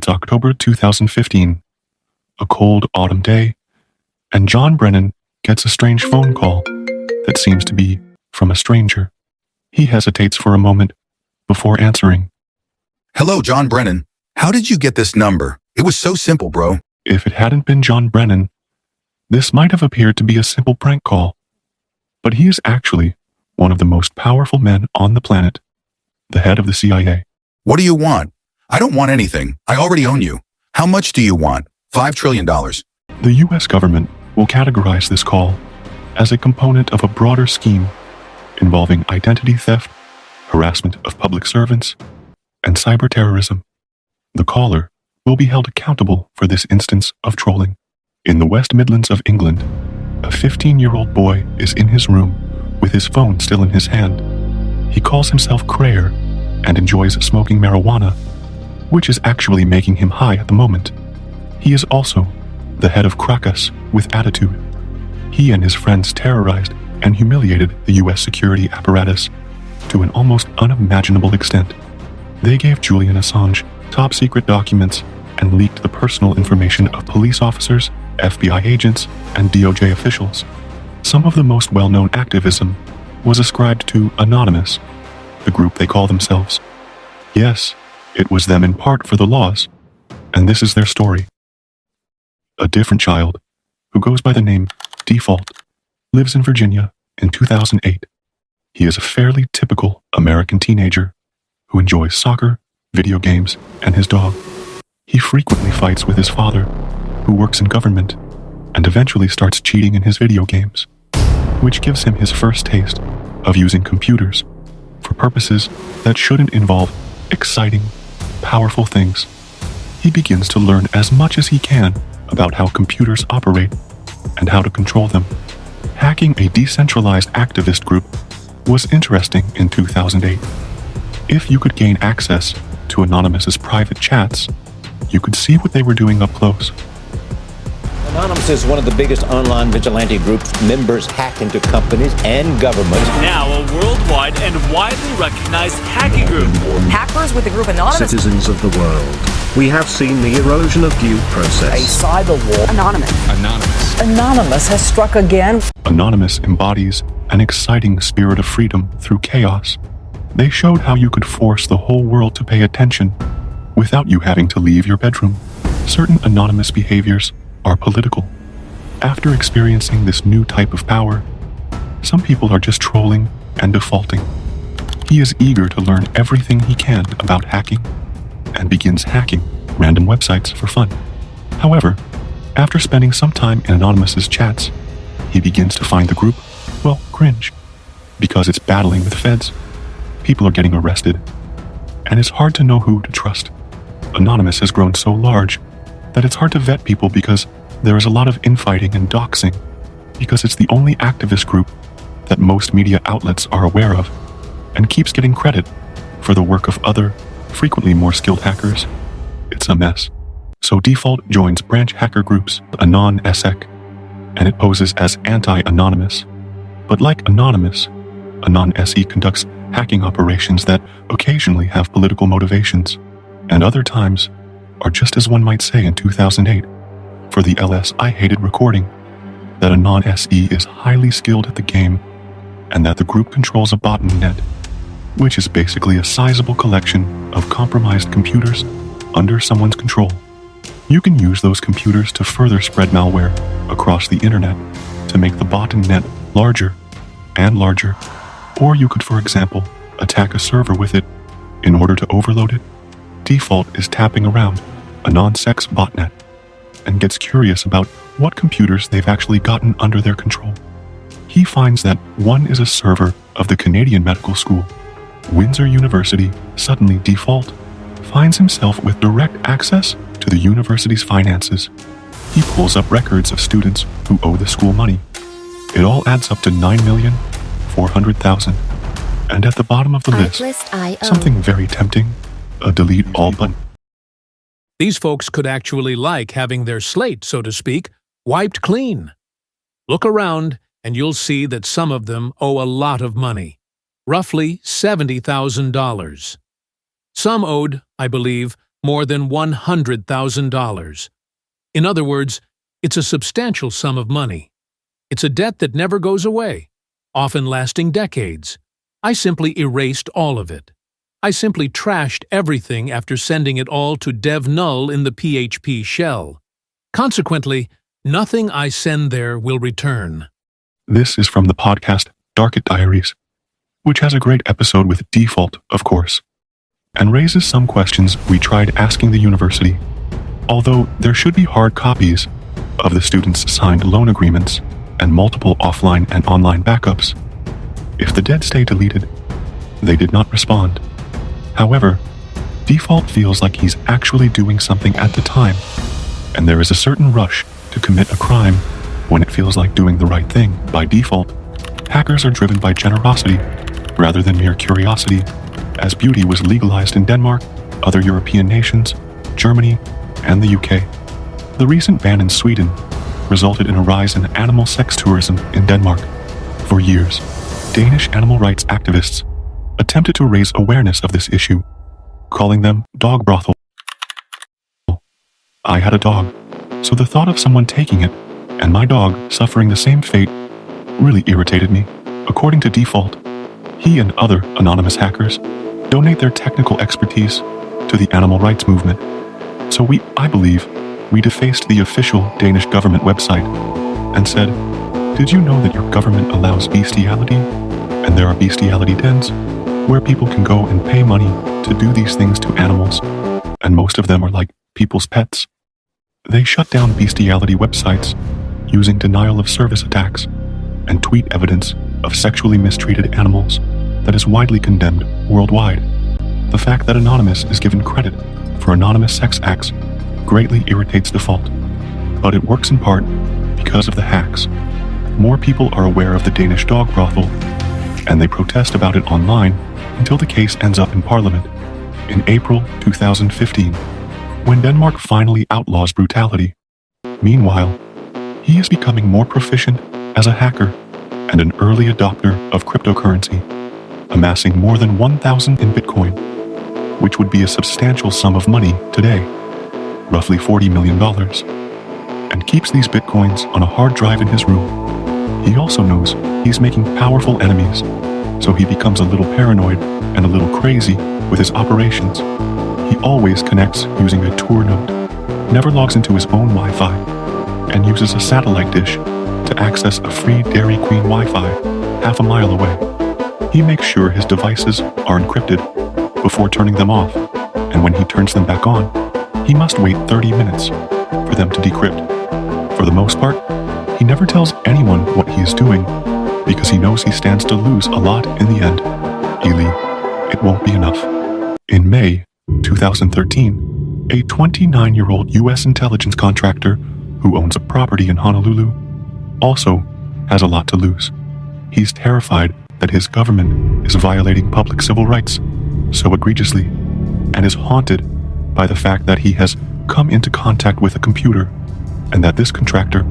It's October 2015, a cold autumn day, and John Brennan gets a strange phone call that seems to be from a stranger. He hesitates for a moment before answering. Hello, John Brennan. How did you get this number? It was so simple, bro. If it hadn't been John Brennan, this might have appeared to be a simple prank call. But he is actually one of the most powerful men on the planet, the head of the CIA. What do you want? I don't want anything. I already own you. How much do you want? $5 trillion. The US government will categorize this call as a component of a broader scheme involving identity theft, harassment of public servants, and cyber terrorism. The caller will be held accountable for this instance of trolling. In the West Midlands of England, a 15-year-old boy is in his room with his phone still in his hand. He calls himself Crayer and enjoys smoking marijuana, which is actually making him high at the moment. He is also the head of Krakus with attitude. He and his friends terrorized and humiliated the US security apparatus to an almost unimaginable extent. They gave Julian Assange top-secret documents and leaked the personal information of police officers, FBI agents, and DOJ officials. Some of the most well-known activism was ascribed to Anonymous, the group they call themselves. Yes, it was them in part for the laws, and this is their story. A different child, who goes by the name Default, lives in Virginia in 2008. He is a fairly typical American teenager who enjoys soccer, video games, and his dog. He frequently fights with his father, who works in government, and eventually starts cheating in his video games, which gives him his first taste of using computers for purposes that shouldn't involve exciting, powerful things. He begins to learn as much as he can about how computers operate and how to control them. Hacking a decentralized activist group was interesting in 2008. If you could gain access to Anonymous's private chats, you could see what they were doing up close. Anonymous is one of the biggest online vigilante groups. Members hack into companies and governments. Now a worldwide and widely recognized hacking group. Hackers with the group Anonymous. Citizens of the world, we have seen the erosion of due process. A cyber war. Anonymous. Anonymous has struck again. Anonymous embodies an exciting spirit of freedom through chaos. They showed how you could force the whole world to pay attention without you having to leave your bedroom. Certain Anonymous behaviors are political. After experiencing this new type of power, some people are just trolling and defaulting. He is eager to learn everything he can about hacking and begins hacking random websites for fun. However, after spending some time in Anonymous's chats, he begins to find the group, well, cringe, because it's battling with feds. People are getting arrested, and it's hard to know who to trust. Anonymous has grown so large that it's hard to vet people because there is a lot of infighting and doxing, because it's the only activist group that most media outlets are aware of and keeps getting credit for the work of other, frequently more skilled hackers. It's a mess. So Default joins branch hacker groups AnonSec, and it poses as anti-Anonymous. But like Anonymous, AnonSE conducts hacking operations that occasionally have political motivations, and other times are just as one might say in 2008, for the LS I Hated recording, that AnonSE is highly skilled at the game, and that the group controls a botnet, which is basically a sizable collection of compromised computers under someone's control. You can use those computers to further spread malware across the internet to make the botnet larger and larger, or you could, for example, attack a server with it in order to overload it. Default is tapping around AnonSec's botnet and gets curious about what computers they've actually gotten under their control. He finds that one is a server of the Canadian Medical School. Windsor University. Suddenly Default finds himself with direct access to the university's finances. He pulls up records of students who owe the school money. It all adds up to $9,400,000. And at the bottom of the list, something very tempting, a delete all button. These folks could actually like having their slate, so to speak, wiped clean. Look around and you'll see that some of them owe a lot of money, roughly $70,000. Some owed, I believe, more than $100,000. In other words, it's a substantial sum of money. It's a debt that never goes away, often lasting decades. I simply erased all of it. I simply trashed everything after sending it all to dev null in the PHP shell. Consequently, nothing I send there will return. This is from the podcast Darkit Diaries, which has a great episode with Default, of course, and raises some questions we tried asking the university. Although there should be hard copies of the students' signed loan agreements and multiple offline and online backups. If the dead stay deleted, they did not respond. However, Default feels like he's actually doing something at the time, and there is a certain rush to commit a crime when it feels like doing the right thing. By default, hackers are driven by generosity rather than mere curiosity, as beauty was legalized in Denmark, other European nations, Germany, and the UK. The recent ban in Sweden resulted in a rise in animal sex tourism in Denmark. For years, Danish animal rights activists attempted to raise awareness of this issue, calling them dog brothel. I had a dog, so the thought of someone taking it and my dog suffering the same fate really irritated me. According to Default, he and other anonymous hackers donate their technical expertise to the animal rights movement. So I believe, we defaced the official Danish government website and said, "Did you know that your government allows bestiality? And there are bestiality dens where people can go and pay money to do these things to animals, and most of them are like people's pets." They shut down bestiality websites using denial of service attacks and tweet evidence of sexually mistreated animals that is widely condemned worldwide. The fact that Anonymous is given credit for anonymous sex acts greatly irritates Default, but it works in part because of the hacks. More people are aware of the Danish dog brothel, and they protest about it online until the case ends up in Parliament in April 2015, when Denmark finally outlaws brutality. Meanwhile, he is becoming more proficient as a hacker and an early adopter of cryptocurrency, amassing more than 1,000 in Bitcoin, which would be a substantial sum of money today, roughly $40 million, and keeps these Bitcoins on a hard drive in his room. He also knows he's making powerful enemies, so he becomes a little paranoid and a little crazy with his operations. He always connects using a Tor node, never logs into his own Wi-Fi, and uses a satellite dish to access a free Dairy Queen Wi-Fi half a mile away. He makes sure his devices are encrypted before turning them off, and when he turns them back on, he must wait 30 minutes for them to decrypt. For the most part, he never tells anyone what he is doing because he knows he stands to lose a lot in the end. Ely, it won't be enough. In May 2013, a 29-year-old U.S. intelligence contractor who owns a property in Honolulu also has a lot to lose. He's terrified that his government is violating public civil rights so egregiously, and is haunted by the fact that he has come into contact with a computer, and that this contractor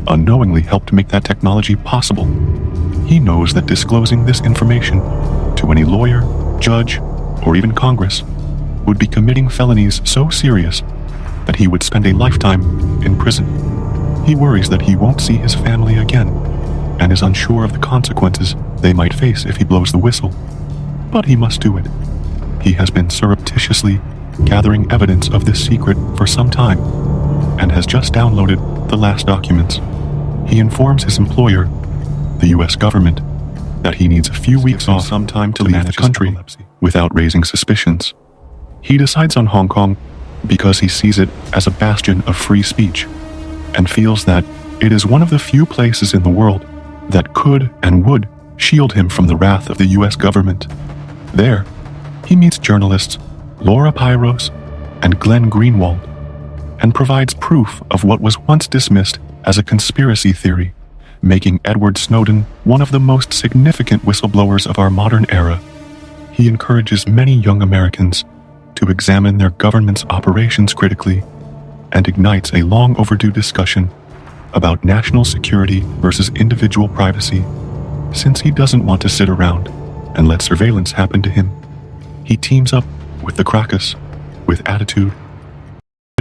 unknowingly helped make that technology possible. He knows that disclosing this information to any lawyer, judge, or even Congress would be committing felonies so serious that he would spend a lifetime in prison. He worries that he won't see his family again, and is unsure of the consequences they might face if he blows the whistle. But he must do it. He has been surreptitiously gathering evidence of this secret for some time, and has just downloaded the last documents. He informs his employer, the US government, that he needs a few weeks off some time to leave the country without raising suspicions. He decides on Hong Kong because he sees it as a bastion of free speech, and feels that it is one of the few places in the world that could and would shield him from the wrath of the US government. There, he meets journalists Laura Pyros and Glenn Greenwald, and provides proof of what was once dismissed as a conspiracy theory, making Edward Snowden one of the most significant whistleblowers of our modern era. He encourages many young Americans to examine their government's operations critically, and ignites a long overdue discussion about national security versus individual privacy, since he doesn't want to sit around and let surveillance happen to him. He teams up with the Krakus, with attitude.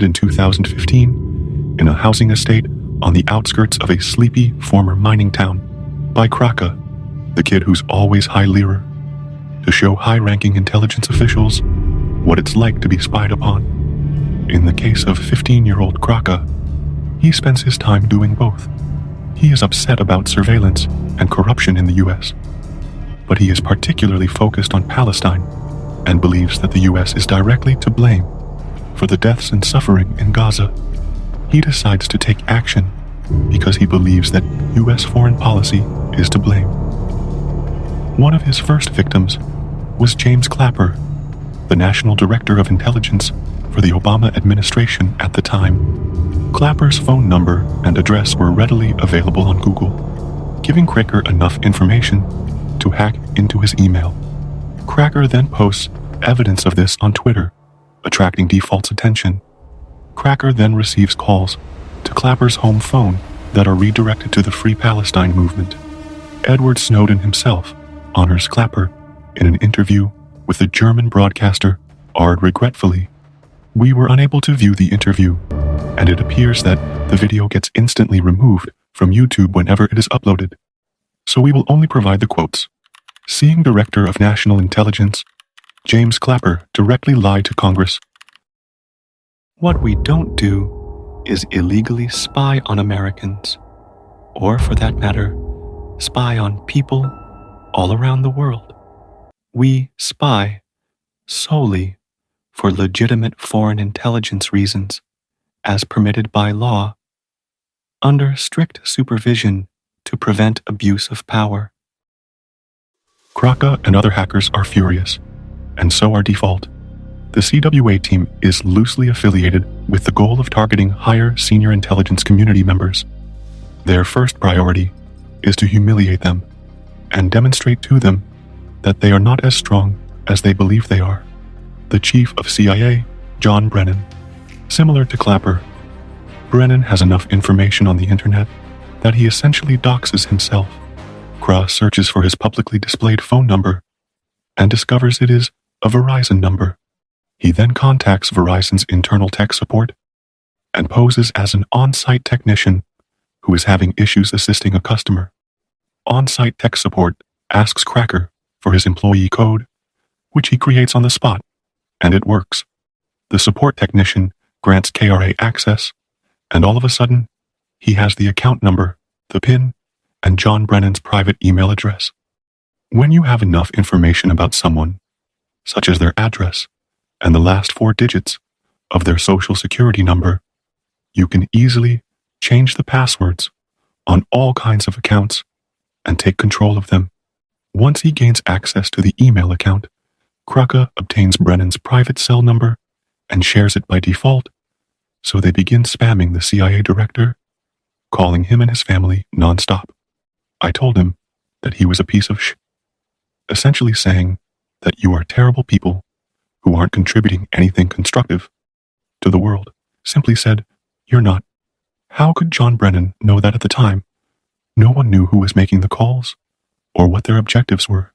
In 2015, in a housing estate on the outskirts of a sleepy former mining town, by Kraka, the kid who's always high-leerer, to show high-ranking intelligence officials what it's like to be spied upon. In the case of 15-year-old Kraka, he spends his time doing both. He is upset about surveillance and corruption in the US, but he is particularly focused on Palestine and believes that the US is directly to blame for the deaths and suffering in Gaza. He decides to take action because he believes that US foreign policy is to blame. One of his first victims was James Clapper, the National Director of Intelligence for the Obama administration at the time. Clapper's phone number and address were readily available on Google, giving Cracker enough information to hack into his email. Cracker then posts evidence of this on Twitter, attracting default's attention. Cracker then receives calls to Clapper's home phone that are redirected to the Free Palestine movement. Edward Snowden himself honors Clapper in an interview with the German broadcaster Ard. Regretfully, we were unable to view the interview, and it appears that the video gets instantly removed from YouTube whenever it is uploaded. So we will only provide the quotes. Seeing Director of National Intelligence James Clapper directly lied to Congress. What we don't do is illegally spy on Americans, or for that matter, spy on people all around the world. We spy solely for legitimate foreign intelligence reasons, as permitted by law, under strict supervision to prevent abuse of power. Kraka and other hackers are furious, and so are Default. The CWA team is loosely affiliated with the goal of targeting higher senior intelligence community members. Their first priority is to humiliate them and demonstrate to them that they are not as strong as they believe they are. The chief of CIA, John Brennan. Similar to Clapper, Brennan has enough information on the internet that he essentially doxes himself. Cross searches for his publicly displayed phone number and discovers it is a Verizon number. He then contacts Verizon's internal tech support and poses as an on-site technician who is having issues assisting a customer. On-site tech support asks Cracker for his employee code, which he creates on the spot, and it works. The support technician grants KRA access, and all of a sudden, he has the account number, the PIN, and John Brennan's private email address. When you have enough information about someone, such as their address and the last 4 digits of their social security number, you can easily change the passwords on all kinds of accounts and take control of them. Once he gains access to the email account, Kraka obtains Brennan's private cell number and shares it by default, so they begin spamming the CIA director, calling him and his family nonstop. I told him that he was a piece of essentially saying that you are terrible people who aren't contributing anything constructive to the world. Simply said, you're not. How could John Brennan know that at the time? No one knew who was making the calls or what their objectives were.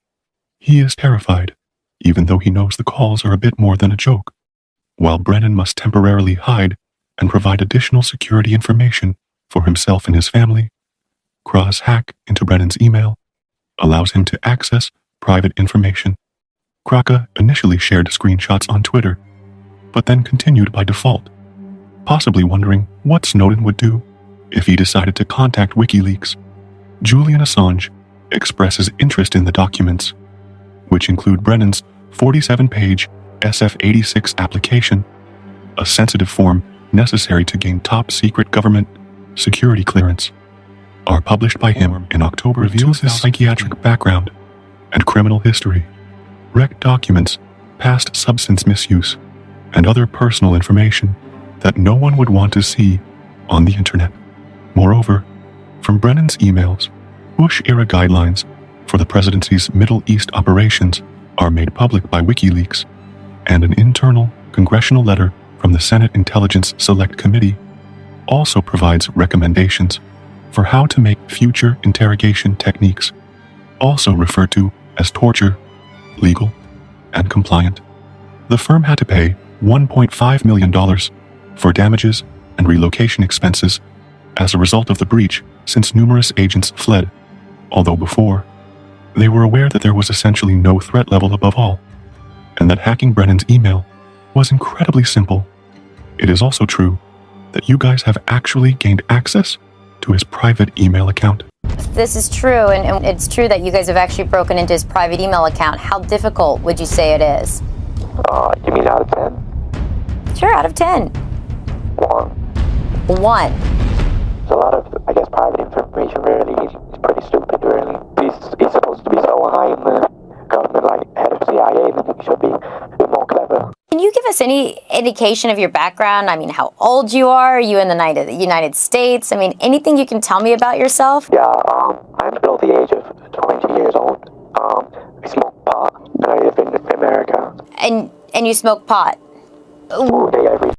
He is terrified, even though he knows the calls are a bit more than a joke. While Brennan must temporarily hide and provide additional security information for himself and his family, Cross hack into Brennan's email allows him to access private information. Kraka initially shared screenshots on Twitter, but then continued by default, possibly wondering what Snowden would do if he decided to contact WikiLeaks. Julian Assange expresses interest in the documents, which include Brennan's 47-page SF-86 application, a sensitive form necessary to gain top-secret government security clearance, are published by him in October. Reveals his psychiatric background and criminal history, wrecked documents, past substance misuse, and other personal information that no one would want to see on the internet. Moreover, from Brennan's emails, Bush-era guidelines for the presidency's Middle East operations are made public by WikiLeaks, and an internal congressional letter from the Senate Intelligence Select Committee also provides recommendations for how to make future interrogation techniques, also referred to as torture, legal and compliant. The firm had to pay $1.5 million for damages and relocation expenses as a result of the breach, since numerous agents fled, although before, they were aware that there was essentially no threat level above all, and that hacking Brennan's email was incredibly simple. It is also true that you guys have actually gained access to his private email account. This is true, and it's true that you guys have actually broken into his private email account. How difficult would you say it is? You mean out of 10? Sure, out of 10. 1. 1. There's a lot of, I guess, private information, really. He's pretty stupid, really. He's supposed to be so high in the government, like head of CIA, that he should be a bit more clever. Can you give us any indication of your background? I mean, how old you are you in the United States? I mean, anything you can tell me about yourself? Yeah, I'm below the age of 20 years old. I smoke pot, and I live in America. And you smoke pot? All day, every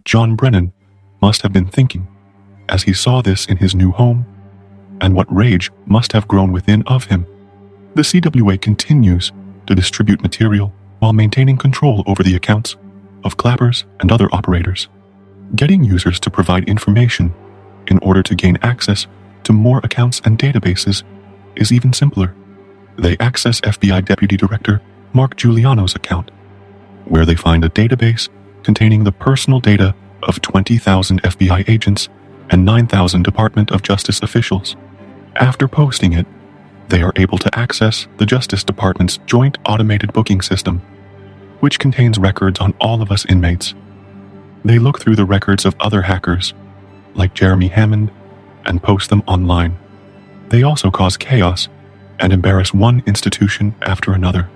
John Brennan must have been thinking, as he saw this in his new home, and what rage must have grown within of him. The CWA continues to distribute material while maintaining control over the accounts of clappers and other operators, getting users to provide information in order to gain access to more accounts and databases is even simpler. They access FBI Deputy Director Mark Giuliano's account, where they find a database containing the personal data of 20,000 FBI agents and 9,000 Department of Justice officials. After posting it, they are able to access the Justice Department's joint automated booking system, which contains records on all of us inmates. They look through the records of other hackers, like Jeremy Hammond, and post them online. They also cause chaos and embarrass one institution after another.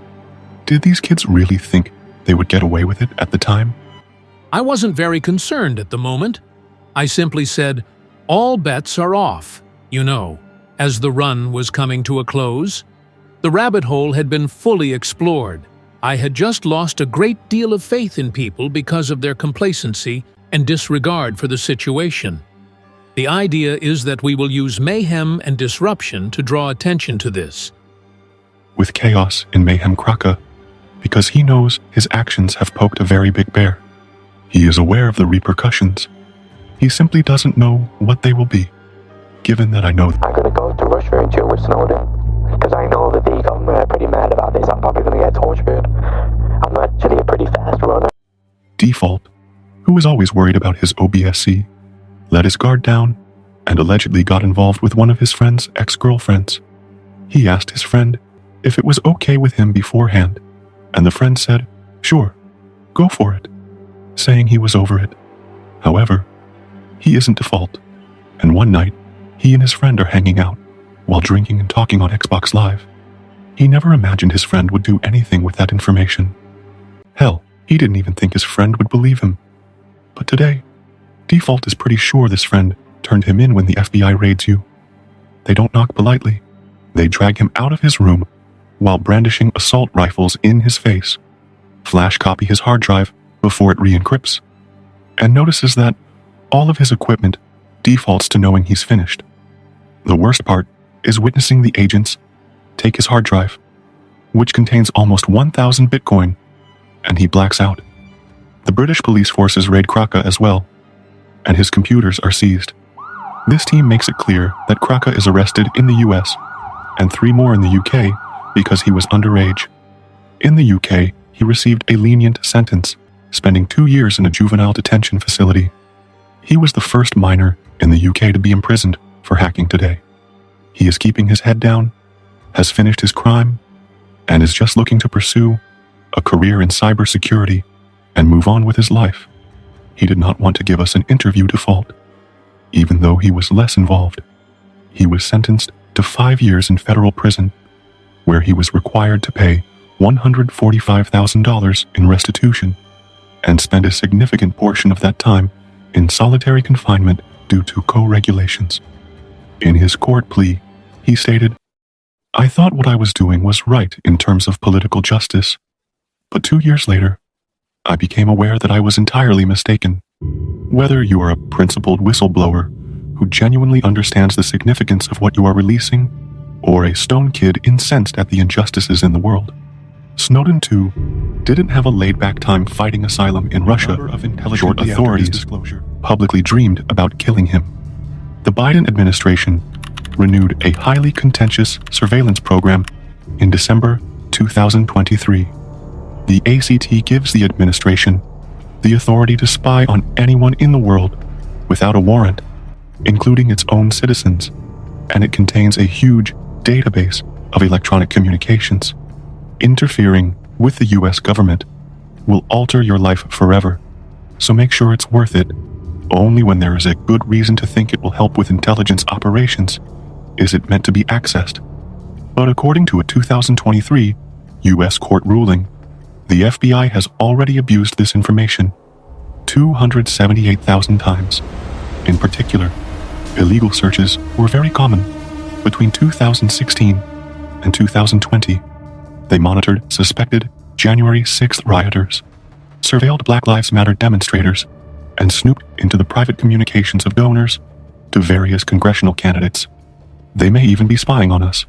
Did these kids really think they would get away with it at the time? I wasn't very concerned at the moment. I simply said, all bets are off, you know, as the run was coming to a close. The rabbit hole had been fully explored. I had just lost a great deal of faith in people because of their complacency and disregard for the situation. The idea is that we will use mayhem and disruption to draw attention to this. With chaos in Mayhem Kraka, because he knows his actions have poked a very big bear. He is aware of the repercussions. He simply doesn't know what they will be. Given that I know I'm going to go to Russia and chill with Snowden, because I know that the government are pretty mad about this. I'm probably going to get tortured. I'm actually a pretty fast runner. Default, who was always worried about his OBSC, let his guard down and allegedly got involved with one of his friend's ex-girlfriends. He asked his friend if it was okay with him beforehand, and the friend said, sure, go for it, saying he was over it. However, he isn't Default, and one night, he and his friend are hanging out while drinking and talking on Xbox Live. He never imagined his friend would do anything with that information. Hell, he didn't even think his friend would believe him. But today, Default is pretty sure this friend turned him in when the FBI raids you. They don't knock politely. They drag him out of his room while brandishing assault rifles in his face, flash copy his hard drive before it re-encrypts, and notices that all of his equipment defaults to knowing he's finished. The worst part is witnessing the agents take his hard drive, which contains almost 1,000 Bitcoin, and he blacks out. The British police forces raid Kraka as well, and his computers are seized. This team makes it clear that Kraka is arrested in the US, and 3 more in the UK because he was underage. In the UK, he received a lenient sentence, spending 2 years in a juvenile detention facility. He was the first minor in the UK to be imprisoned for hacking today. He is keeping his head down, has finished his crime, and is just looking to pursue a career in cybersecurity and move on with his life. He did not want to give us an interview Default, even though he was less involved. He was sentenced to 5 years in federal prison, where he was required to pay $145,000 in restitution and spend a significant portion of that time in solitary confinement due to co-regulations. In his court plea, he stated, I thought what I was doing was right in terms of political justice, but 2 years later, I became aware that I was entirely mistaken. Whether you are a principled whistleblower who genuinely understands the significance of what you are releasing, or a stone kid incensed at the injustices in the world, Snowden 2 didn't have a laid-back time fighting asylum in Russia. Short authorities publicly dreamed about killing him. The Biden administration renewed a highly contentious surveillance program in December 2023. The ACT gives the administration the authority to spy on anyone in the world without a warrant, including its own citizens, and it contains a huge database of electronic communications. Interfering with the US government will alter your life forever, so make sure it's worth it. Only when there is a good reason to think it will help with intelligence operations is it meant to be accessed. But according to a 2023 US court ruling, the FBI has already abused this information 278,000 times. In particular, illegal searches were very common. Between 2016 and 2020, they monitored suspected January 6th rioters, surveilled Black Lives Matter demonstrators, and snooped into the private communications of donors to various congressional candidates. They may even be spying on us.